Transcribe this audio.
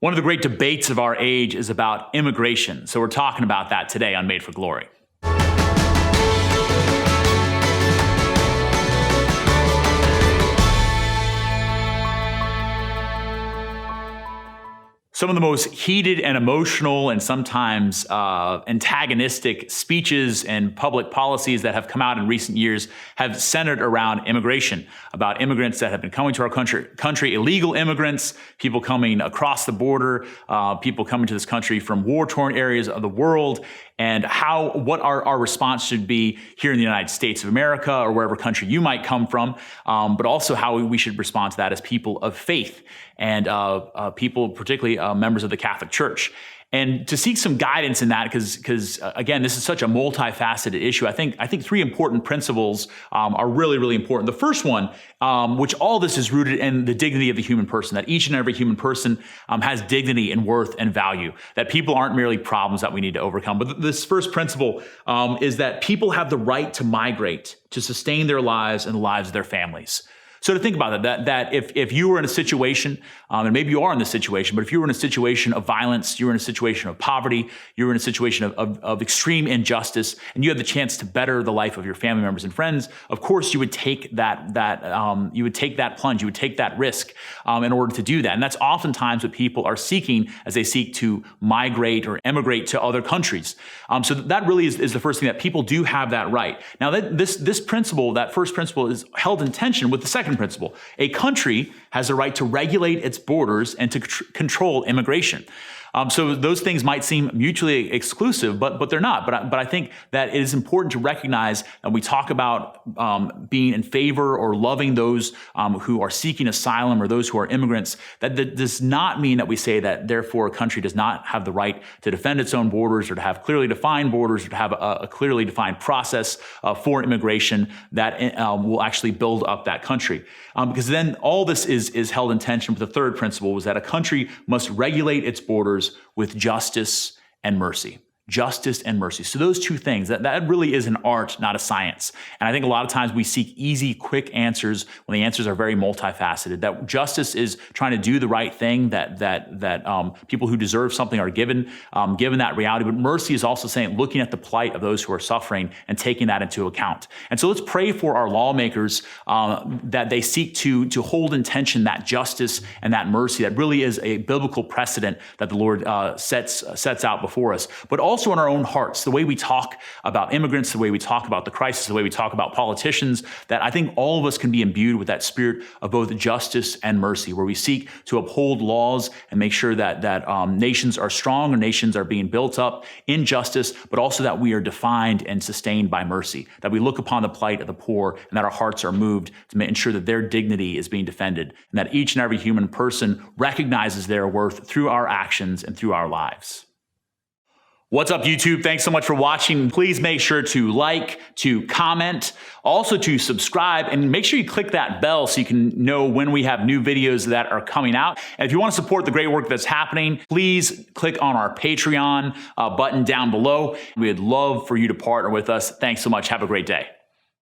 One of the great debates of our age is about immigration. So we're talking about that today on Made for Glory. Some of the most heated and emotional and sometimes antagonistic speeches and public policies that have come out in recent years have centered around immigration, about immigrants that have been coming to our country, illegal immigrants, people coming across the border, people coming to this country from war-torn areas of the world, and what our response should be here in the United States of America or wherever country you might come from, but also how we should respond to that as people of faith and people, particularly members of the Catholic Church. And to seek some guidance in that, because again, this is such a multifaceted issue. I think three important principles are really, really important. The first one, which all this is rooted in the dignity of the human person, that each and every human person has dignity and worth and value, that people aren't merely problems that we need to overcome. But this first principle is that people have the right to migrate to sustain their lives and the lives of their families. So to think about that if you were in a situation, and maybe you are in this situation, but if you were in a situation of violence, you were in a situation of poverty, you were in a situation of extreme injustice, and you had the chance to better the life of your family members and friends, of course you would take that plunge, you would take that risk in order to do that. And that's oftentimes what people are seeking as they seek to migrate or emigrate to other countries. So that really is the first thing, that people do have that right. Now this principle, that first principle, is held in tension with the second principle. A country has a right to regulate its borders and to control immigration. So those things might seem mutually exclusive, but they're not. But I think that it is important to recognize that we talk about being in favor or loving those who are seeking asylum or those who are immigrants. That does not mean that we say that therefore a country does not have the right to defend its own borders or to have clearly defined borders or to have a clearly defined process for immigration that will actually build up that country. Because then all this is held in tension with the third principle, was that a country must regulate its borders with justice and mercy. Justice and mercy. So those two things, that really is an art, not a science. And I think a lot of times we seek easy, quick answers when the answers are very multifaceted. That justice is trying to do the right thing, that people who deserve something are given that reality. But mercy is also saying, looking at the plight of those who are suffering and taking that into account. And so let's pray for our lawmakers that they seek to hold in tension that justice and that mercy that really is a biblical precedent that the Lord sets out before us. But also in our own hearts, the way we talk about immigrants, the way we talk about the crisis, the way we talk about politicians, that I think all of us can be imbued with that spirit of both justice and mercy, where we seek to uphold laws and make sure that nations are strong or nations are being built up in justice, but also that we are defined and sustained by mercy, that we look upon the plight of the poor and that our hearts are moved to ensure that their dignity is being defended and that each and every human person recognizes their worth through our actions and through our lives. What's up, YouTube? Thanks so much for watching. Please make sure to like, to comment, also to subscribe, and make sure you click that bell so you can know when we have new videos that are coming out. And if you want to support the great work that's happening, please click on our Patreon button down below. We'd love for you to partner with us. Thanks so much. Have a great day.